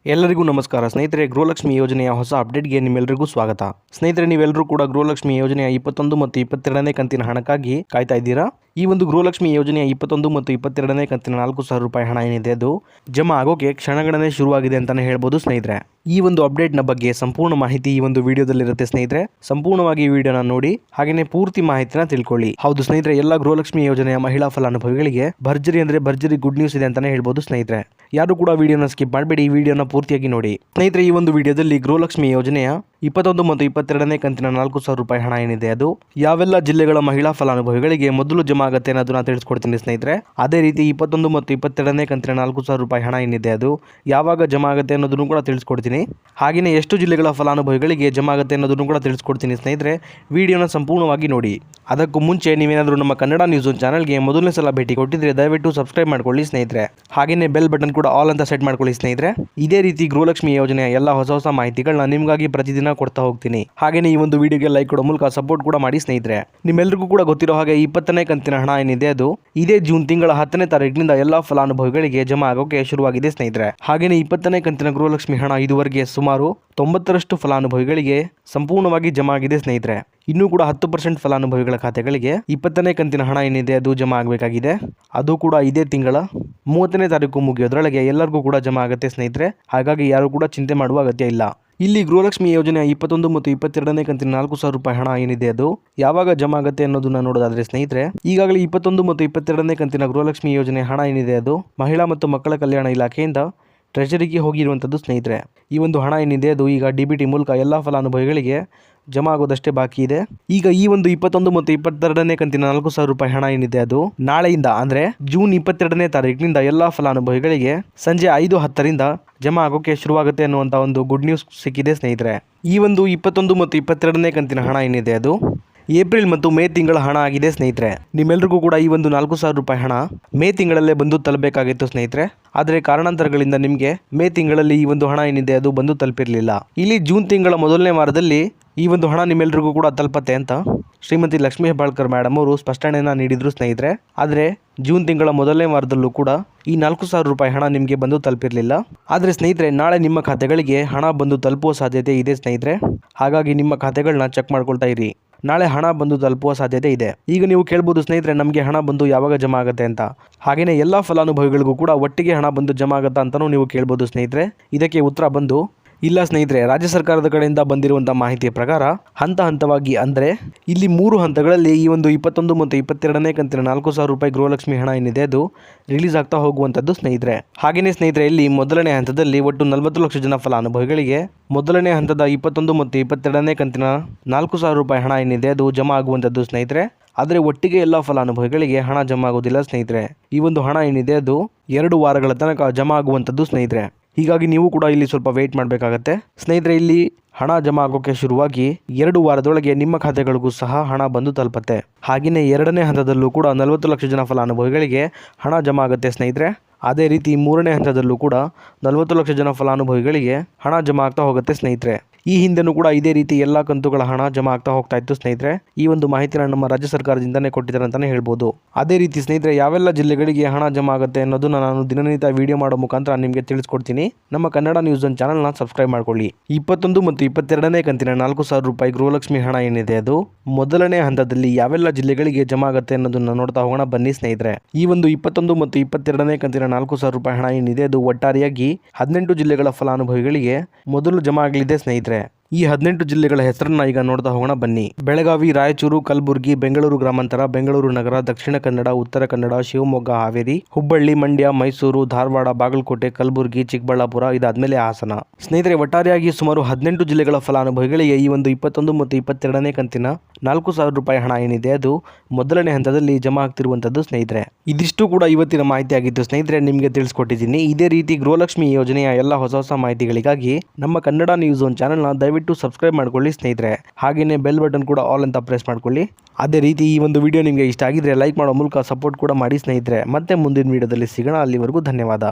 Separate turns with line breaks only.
ಎಲ್ಲರಿಗೂ ನಮಸ್ಕಾರ ಸ್ನೇಹಿತರೆ. ಗೃಹಲಕ್ಷ್ಮಿ ಯೋಜನೆಯ ಹೊಸ ಅಪ್ಡೇಟ್ಗೆ ನಿಮ್ಮೆಲ್ಲರಿಗೂ ಸ್ವಾಗತ. ಸ್ನೇಹಿತರೆ, ನೀವೆಲ್ಲರೂ ಕೂಡ ಗೃಹಲಕ್ಷ್ಮಿ ಯೋಜನೆಯ 21 ಮತ್ತು 22ನೇ ಕಂತಿನ ಹಣಕ್ಕಾಗಿ ಕಾಯ್ತಾ ಇದ್ದೀರಾ. ಈ ಒಂದು ಗೃಹಲಕ್ಷ್ಮಿ ಯೋಜನೆಯ 21 ಮತ್ತು 22ನೇ ಕಂತಿನ 4,000 ರೂಪಾಯಿ ಹಣ ಏನಿದೆ ಅದು ಜಮಾ ಆಗೋಕೆ ಕ್ಷಣಗಣನೆ ಶುರುವಾಗಿದೆ ಅಂತಾನೆ ಹೇಳ್ಬೋದು ಸ್ನೇಹಿತರೆ. ಈ ಒಂದು ಅಪ್ಡೇಟ್ನ ಬಗ್ಗೆ ಸಂಪೂರ್ಣ ಮಾಹಿತಿ ಈ ಒಂದು ವಿಡಿಯೋದಲ್ಲಿರುತ್ತೆ ಸ್ನೇಹಿತರೆ. ಸಂಪೂರ್ಣವಾಗಿ ಈ ವಿಡಿಯೋನ ನೋಡಿ ಹಾಗೆಯೇ ಪೂರ್ತಿ ಮಾಹಿತಿನ ತಿಳ್ಕೊಳ್ಳಿ. ಹೌದು ಸ್ನೇಹಿತರೆ, ಎಲ್ಲ ಗೃಹಲಕ್ಷ್ಮಿ ಯೋಜನೆಯ ಮಹಿಳಾ ಫಲಾನುಭವಿಗಳಿಗೆ ಭರ್ಜರಿ ಅಂದ್ರೆ ಭರ್ಜರಿ ಗುಡ್ ನ್ಯೂಸ್ ಇದೆ ಅಂತಾನೆ ಹೇಳ್ಬೋದು ಸ್ನೇಹಿತರೆ. ಯಾರು ಕೂಡ ವಿಡಿಯೋನ ಸ್ಕಿಪ್ ಮಾಡಬೇಡಿ, ಈ ವಿಡಿಯೋನ ಪೂರ್ತಿಯಾಗಿ ನೋಡಿ. ಸ್ನೇಹಿತರೆ, ಈ ಒಂದು ವಿಡಿಯೋದಲ್ಲಿ ಗೃಹಲಕ್ಷ್ಮಿ ಯೋಜನೆಯ 21 ಮತ್ತು 22ನೇ ಕಂತಿನ 4,000 ರೂಪಾಯಿ ಹಣ ಏನಿದೆ ಅದು ಯಾವೆಲ್ಲ ಜಿಲ್ಲೆಗಳ ಮಹಿಳಾ ಫಲಾನುಭವಿಗಳಿಗೆ ಮೊದಲು ಜಮಾ ಆಗುತ್ತೆ ಅನ್ನೋದನ್ನ ತಿಳಿಸ್ಕೊಡ್ತೀನಿ ಸ್ನೇಹಿತರೆ. ಅದೇ ರೀತಿ 21 ಮತ್ತು 22ನೇ ಕಂತಿನ 4,000 ರೂಪಾಯಿ ಹಣ ಏನಿದೆ ಅದು ಯಾವಾಗ ಜಮಾ ಆಗುತ್ತೆ ಅನ್ನೋದನ್ನು ಕೂಡ ತಿಳಿಸ್ಕೊಡ್ತೀನಿ. ಹಾಗೆಯೇ ಎಷ್ಟು ಜಿಲ್ಲೆಗಳ ಫಲಾನುಭವಿಗಳಿಗೆ ಜಮಾ ಆಗುತ್ತೆ ಅನ್ನೋದನ್ನು ಕೂಡ ತಿಳಿಸ್ಕೊಡ್ತೀನಿ ಸ್ನೇಹಿತರೆ. ವಿಡಿಯೋನ ಸಂಪೂರ್ಣವಾಗಿ ನೋಡಿ. ಅದಕ್ಕೂ ಮುಂಚೆ ನೀವೇನಾದರೂ ನಮ್ಮ ಕನ್ನಡ ನ್ಯೂಸ್ ಚಾನಲ್ಗೆ ಮೊದಲನೇ ಸಲ ಭೇಟಿ ಕೊಟ್ಟಿದ್ರೆ ದಯವಿಟ್ಟು ಸಬ್ಸ್ಕ್ರೈಬ್ ಮಾಡ್ಕೊಳ್ಳಿ ಸ್ನೇಹಿತರೆ. ಹಾಗೆಯೇ ಬೆಲ್ ಬಟನ್ ಕೂಡ ಆಲ್ ಅಂತ ಸೆಟ್ ಮಾಡ್ಕೊಳ್ಳಿ ಸ್ನೇಹಿತರೆ. ಇದೇ ರೀತಿ ಗೃಹಲಕ್ಷ್ಮಿ ಯೋಜನೆಯ ಎಲ್ಲ ಹೊಸ ಮಾಹಿತಿಗಳನ್ನ ನಿಮಗಾಗಿ ಪ್ರತಿದಿನ ಕೊಡ್ತಾ ಹೋಗ್ತೀನಿ. ಹಾಗೆಯೇ ಈ ಒಂದು ವಿಡಿಯೋಗೆ ಲೈಕ್ ಕೊಡೋ ಮೂಲಕ ಸಪೋರ್ಟ್ ಕೂಡ ಮಾಡಿ ಸ್ನೇಹಿತರೆ. ನಿಮ್ಮೆಲ್ಲರಿಗೂ ಕೂಡ ಗೊತ್ತಿರೋ ಹಾಗೆ 20ನೇ ಕಂತಿನ ಹಣ ಏನಿದೆ ಅದು ಇದೇ ಜೂನ್ ತಿಂಗಳ 10ನೇ ತಾರೀಕಿನಿಂದ ಎಲ್ಲಾ ಫಲಾನುಭವಿಗಳಿಗೆ ಜಮಾ ಆಗೋಕೆ ಶುರುವಾಗಿದೆ ಸ್ನೇಹಿತರೆ. ಹಾಗೆಯೇ 20ನೇ ಕಂತಿನ ಗೃಹಲಕ್ಷ್ಮಿ ಹಣ ಇದುವರೆಗೆ ಸುಮಾರು 90ರಷ್ಟು ಫಲಾನುಭವಿಗಳಿಗೆ ಸಂಪೂರ್ಣವಾಗಿ ಜಮಾ ಆಗಿದೆ ಸ್ನೇಹಿತರೆ. ಇನ್ನೂ ಕೂಡ 10% ಫಲಾನುಭವಿಗಳ ಖಾತೆಗಳಿಗೆ 20ನೇ ಕಂತಿನ ಹಣ ಏನಿದೆ ಅದು ಜಮಾ ಆಗಬೇಕಾಗಿದೆ. ಅದು ಕೂಡ ಇದೇ ತಿಂಗಳ 30ನೇ ತಾರೀಕು ಮುಗಿಯೋದ್ರೊಳಗೆ ಎಲ್ಲರಿಗೂ ಕೂಡ ಜಮಾ ಆಗುತ್ತೆ ಸ್ನೇಹಿತರೆ. ಹಾಗಾಗಿ ಯಾರು ಕೂಡ ಚಿಂತೆ ಮಾಡುವ ಅಗತ್ಯ ಇಲ್ಲ. ಇಲ್ಲಿ ಗೃಹಲಕ್ಷ್ಮಿ ಯೋಜನೆಯ 21 ಮತ್ತು 22ನೇ ಕಂತಿನ 4,000 ರೂಪಾಯಿ ಹಣ ಏನಿದೆ ಅದು ಯಾವಾಗ ಜಮಾ ಆಗುತ್ತೆ ಅನ್ನೋದನ್ನ ನೋಡೋದಾದ್ರೆ ಸ್ನೇಹಿತರೆ, ಈಗಾಗಲೇ 21 ಮತ್ತು 22ನೇ ಕಂತಿನ ಗೃಹಲಕ್ಷ್ಮಿ ಯೋಜನೆ ಹಣ ಏನಿದೆ ಅದು ಮಹಿಳಾ ಮತ್ತು ಮಕ್ಕಳ ಕಲ್ಯಾಣ ಇಲಾಖೆಯಿಂದ ಟ್ರೆಜರಿಗೆ ಹೋಗಿರುವಂಥದ್ದು ಸ್ನೇಹಿತರೆ. ಈ ಒಂದು ಹಣ ಏನಿದೆ ಅದು ಈಗ DBT ಮೂಲಕ ಎಲ್ಲ ಫಲಾನುಭವಿಗಳಿಗೆ ಜಮಾ ಆಗೋದಷ್ಟೇ ಬಾಕಿ ಇದೆ. ಈಗ ಈ ಒಂದು 21 ಮತ್ತು 22ನೇ ಕಂತಿನ 4,000 ರೂಪಾಯಿ ಹಣ ಏನಿದೆ ಅದು ನಾಳೆಯಿಂದ ಅಂದ್ರೆ ಜೂನ್ 22ನೇ ತಾರೀಕಿನಿಂದ ಎಲ್ಲ ಫಲಾನುಭವಿಗಳಿಗೆ ಸಂಜೆ 5:10ರಿಂದ ಜಮಾ ಆಗೋಕೆ ಶುರುವಾಗುತ್ತೆ ಅನ್ನುವಂಥ ಒಂದು ಗುಡ್ ನ್ಯೂಸ್ ಸಿಕ್ಕಿದೆ ಸ್ನೇಹಿತರೆ. ಈ ಒಂದು 21 ಮತ್ತು 22ನೇ ಕಂತಿನ ಹಣ ಏನಿದೆ ಅದು ಏಪ್ರಿಲ್ ಮತ್ತು ಮೇ ತಿಂಗಳ ಹಣ ಆಗಿದೆ ಸ್ನೇಹಿತರೆ. ನಿಮ್ಮೆಲ್ಲರಿಗೂ ಕೂಡ ಈ ಒಂದು 4,000 ರೂಪಾಯಿ ಹಣ ಮೇ ತಿಂಗಳಲ್ಲೇ ಬಂದು ತಲುಪಬೇಕಾಗಿತ್ತು ಸ್ನೇಹಿತರೆ. ಆದರೆ ಕಾರಣಾಂತರಗಳಿಂದ ನಿಮಗೆ ಮೇ ತಿಂಗಳಲ್ಲಿ ಈ ಒಂದು ಹಣ ಏನಿದೆ ಅದು ಬಂದು ತಲುಪಿರಲಿಲ್ಲ. ಇಲ್ಲಿ ಜೂನ್ ತಿಂಗಳ ಮೊದಲನೇ ವಾರದಲ್ಲಿ ಈ ಒಂದು ಹಣ ನಿಮ್ಮೆಲ್ಲರಿಗೂ ಕೂಡ ತಲುಪತ್ತೆ ಅಂತ ಶ್ರೀಮತಿ ಲಕ್ಷ್ಮೀ ಹೆಬ್ಬಾಳ್ಕರ್ ಮೇಡಮ್ ಅವರು ಸ್ಪಷ್ಟನೆಯನ್ನ ನೀಡಿದ್ರು ಸ್ನೇಹಿತರೆ. ಆದರೆ ಜೂನ್ ತಿಂಗಳ ಮೊದಲನೇ ವಾರದಲ್ಲೂ ಕೂಡ ಈ 4,000 ರೂಪಾಯಿ ಹಣ ನಿಮಗೆ ಬಂದು ತಲುಪಿರಲಿಲ್ಲ. ಆದರೆ ಸ್ನೇಹಿತರೆ, ನಾಳೆ ನಿಮ್ಮ ಖಾತೆಗಳಿಗೆ ಹಣ ಬಂದು ತಲುಪುವ ಸಾಧ್ಯತೆ ಇದೆ ಸ್ನೇಹಿತರೆ. ಹಾಗಾಗಿ ನಿಮ್ಮ ಖಾತೆಗಳನ್ನ ಚೆಕ್ ಮಾಡ್ಕೊಳ್ತಾ ಇರಿ. ನಾಳೆ ಹಣ ಬಂದು ತಲುಪುವ ಸಾಧ್ಯತೆ ಇದೆ. ಈಗ ನೀವು ಕೇಳ್ಬೋದು ಸ್ನೇಹಿತರೆ, ನಮಗೆ ಹಣ ಬಂದು ಯಾವಾಗ ಜಮಾ ಆಗುತ್ತೆ ಅಂತ. ಹಾಗೆಯೇ ಎಲ್ಲ ಫಲಾನುಭವಿಗಳಿಗೂ ಕೂಡ ಒಟ್ಟಿಗೆ ಹಣ ಬಂದು ಜಮಾ ಆಗುತ್ತಾ ಅಂತಲೂ ನೀವು ಕೇಳ್ಬೋದು ಸ್ನೇಹಿತರೆ. ಇದಕ್ಕೆ ಉತ್ತರ ಬಂದು ಇಲ್ಲ ಸ್ನೇಹಿತರೆ. ರಾಜ್ಯ ಸರ್ಕಾರದ ಕಡೆಯಿಂದ ಬಂದಿರುವಂಥ ಮಾಹಿತಿಯ ಪ್ರಕಾರ ಹಂತ ಹಂತವಾಗಿ ಅಂದರೆ ಇಲ್ಲಿ 3 ಹಂತಗಳಲ್ಲಿ ಈ ಒಂದು 21 ಮತ್ತು 22ನೇ ಕಂತಿನ 4,000 ರೂಪಾಯಿ ಗೃಹಲಕ್ಷ್ಮಿ ಹಣ ಏನಿದೆ ಅದು ರಿಲೀಸ್ ಆಗ್ತಾ ಹೋಗುವಂಥದ್ದು ಸ್ನೇಹಿತರೆ. ಹಾಗೆಯೇ ಸ್ನೇಹಿತರೆ, ಇಲ್ಲಿ ಮೊದಲನೇ ಹಂತದಲ್ಲಿ ಒಟ್ಟು 40 ಲಕ್ಷ ಜನ ಫಲಾನುಭವಿಗಳಿಗೆ ಮೊದಲನೇ ಹಂತದ 21 ಮತ್ತು 22ನೇ ಕಂತಿನ 4,000 ರೂಪಾಯಿ ಹಣ ಏನಿದೆ ಅದು ಜಮಾ ಆಗುವಂಥದ್ದು ಸ್ನೇಹಿತರೆ. ಆದರೆ ಒಟ್ಟಿಗೆ ಎಲ್ಲ ಫಲಾನುಭವಿಗಳಿಗೆ ಹಣ ಜಮಾ ಆಗೋದಿಲ್ಲ ಸ್ನೇಹಿತರೆ. ಈ ಒಂದು ಹಣ ಏನಿದೆ ಅದು 2 ವಾರಗಳ ತನಕ ಜಮಾ ಆಗುವಂಥದ್ದು ಸ್ನೇಹಿತರೆ. ಹೀಗಾಗಿ ನೀವು ಕೂಡ ಇಲ್ಲಿ ಸ್ವಲ್ಪ ವೆಯ್ಟ್ ಮಾಡಬೇಕಾಗತ್ತೆ ಸ್ನೇಹಿತರೆ. ಇಲ್ಲಿ ಹಣ ಜಮಾ ಆಗೋಕೆ ಶುರುವಾಗಿ 2 ವಾರದೊಳಗೆ ನಿಮ್ಮ ಖಾತೆಗಳಿಗೂ ಸಹ ಹಣ ಬಂದು ತಲುಪುತ್ತೆ. ಹಾಗೆಯೇ 2ನೇ ಹಂತದಲ್ಲೂ ಕೂಡ 40 ಲಕ್ಷ ಜನ ಫಲಾನುಭವಿಗಳಿಗೆ ಹಣ ಜಮಾ ಆಗುತ್ತೆ ಸ್ನೇಹಿತರೆ. ಅದೇ ರೀತಿ 3ನೇ ಹಂತದಲ್ಲೂ ಕೂಡ 40 ಲಕ್ಷ ಜನ ಫಲಾನುಭವಿಗಳಿಗೆ ಹಣ ಜಮಾ ಆಗ್ತಾ ಹೋಗುತ್ತೆ ಸ್ನೇಹಿತರೆ. ಈ ಹಿಂದೆನೂ ಕೂಡ ಇದೇ ರೀತಿ ಎಲ್ಲ ಕಂತುಗಳ ಹಣ ಜಮಾ ಆಗ್ತಾ ಹೋಗ್ತಾ ಇತ್ತು ಸ್ನೇಹಿತರೆ. ಈ ಒಂದು ಮಾಹಿತಿನ ನಮ್ಮ ರಾಜ್ಯ ಸರ್ಕಾರದಿಂದನೇ ಕೊಟ್ಟಿದ್ದಾರೆ ಅಂತಾನೆ ಹೇಳ್ಬೋದು. ಅದೇ ರೀತಿ ಸ್ನೇಹಿತರೆ, ಯಾವೆಲ್ಲ ಜಿಲ್ಲೆಗಳಿಗೆ ಹಣ ಜಮಾ ಆಗುತ್ತೆ ಅನ್ನೋದನ್ನ ನಾನು ದಿನನಿತ್ಯ ವಿಡಿಯೋ ಮಾಡೋ ಮುಖಾಂತರ ನಿಮಗೆ ತಿಳಿಸ್ಕೊಡ್ತೀನಿ. ನಮ್ಮ ಕನ್ನಡ ನ್ಯೂಸ್ ಚಾನಲ್ನ ಸಬ್ಸ್ಕ್ರೈಬ್ ಮಾಡ್ಕೊಳ್ಳಿ. 21 ಮತ್ತು 22ನೇ ಕಂತಿನ 4,000 ರೂಪಾಯಿ ಗೃಹಲಕ್ಷ್ಮಿ ಹಣ ಏನಿದೆ ಅದು ಮೊದಲನೇ ಹಂತದಲ್ಲಿ ಯಾವೆಲ್ಲ ಜಿಲ್ಲೆಗಳಿಗೆ ಜಮಾ ಆಗುತ್ತೆ ಅನ್ನೋದನ್ನ ನೋಡ್ತಾ ಹೋಗೋಣ ಬನ್ನಿ ಸ್ನೇಹಿತರೆ. ಈ ಒಂದು 21 ಮತ್ತು 22ನೇ ಕಂತಿನ 4,000 ರೂಪಾಯಿ ಹಣ ಏನಿದೆ ಅದು ಒಟ್ಟಾರೆಯಾಗಿ 18 ಜಿಲ್ಲೆಗಳ ಫಲಾನುಭವಿಗಳಿಗೆ ಮೊದಲು ಜಮಾ ಆಗಲಿದೆ ಸ್ನೇಹಿತರೆ. ಈ 18 ಜಿಲ್ಲೆಗಳ ಹೆಸರನ್ನ ಈಗ ನೋಡ್ತಾ ಹೋಗೋಣ ಬನ್ನಿ. ಬೆಳಗಾವಿ, ರಾಯಚೂರು, ಕಲಬುರಗಿ, ಬೆಂಗಳೂರು ಗ್ರಾಮಾಂತರ, ಬೆಂಗಳೂರು ನಗರ, ದಕ್ಷಿಣ ಕನ್ನಡ, ಉತ್ತರ ಕನ್ನಡ, ಶಿವಮೊಗ್ಗ, ಹಾವೇರಿ, ಹುಬ್ಬಳ್ಳಿ, ಮಂಡ್ಯ, ಮೈಸೂರು, ಧಾರವಾಡ, ಬಾಗಲಕೋಟೆ, ಕಲಬುರಗಿ, ಚಿಕ್ಕಬಳ್ಳಾಪುರ, ಇದಾದ್ಮೇಲೆ ಹಾಸನ. ಸ್ನೇಹಿತರೆ, ಒಟ್ಟಾರೆಯಾಗಿ ಸುಮಾರು 18 ಜಿಲ್ಲೆಗಳ ಫಲಾನುಭವಿಗಳಿಗೆ ಈ ಒಂದು 21 ಮತ್ತು 22ನೇ ಕಂತಿನ 4,000 ರೂಪಾಯಿ ಹಣ ಏನಿದೆ ಅದು ಮೊದಲನೇ ಹಂತದಲ್ಲಿ ಜಮಾ ಆಗ್ತಿರುವಂಥದ್ದು ಸ್ನೇಹಿತರೆ. ಇದಿಷ್ಟು ಕೂಡ ಇವತ್ತಿನ ಮಾಹಿತಿ ಆಗಿತ್ತು ಸ್ನೇಹಿತರೆ, ನಿಮಗೆ ತಿಳಿಸ್ಕೊಟ್ಟಿದ್ದೀನಿ. ಇದೇ ರೀತಿ ಗೃಹಲಕ್ಷ್ಮಿ ಯೋಜನೆಯ ಎಲ್ಲ ಹೊಸ ಮಾಹಿತಿಗಳಿಗಾಗಿ ನಮ್ಮ ಕನ್ನಡ ನ್ಯೂಸ್ ಚಾನಲ್ನ ದಯವಿಟ್ಟು ಸಬ್ಸ್ಕ್ರೈಬ್ ಮಾಡ್ಕೊಳ್ಳಿ ಸ್ನೇಹಿತರೆ. ಹಾಗೆಯೇ ಬೆಲ್ ಬಟನ್ ಕೂಡ ಆಲ್ ಅಂತ ಪ್ರೆಸ್ ಮಾಡ್ಕೊಳ್ಳಿ. ಅದೇ ರೀತಿ ಈ ಒಂದು ವಿಡಿಯೋ ನಿಮಗೆ ಇಷ್ಟ ಆಗಿದ್ರೆ ಲೈಕ್ ಮಾಡೋ ಮೂಲಕ ಸಪೋರ್ಟ್ ಕೂಡ ಮಾಡಿ ಸ್ನೇಹಿತರೆ. ಮತ್ತೆ ಮುಂದಿನ ವಿಡಿಯೋದಲ್ಲಿ ಸಿಗೋಣ. ಅಲ್ಲಿವರೆಗೂ ಧನ್ಯವಾದ.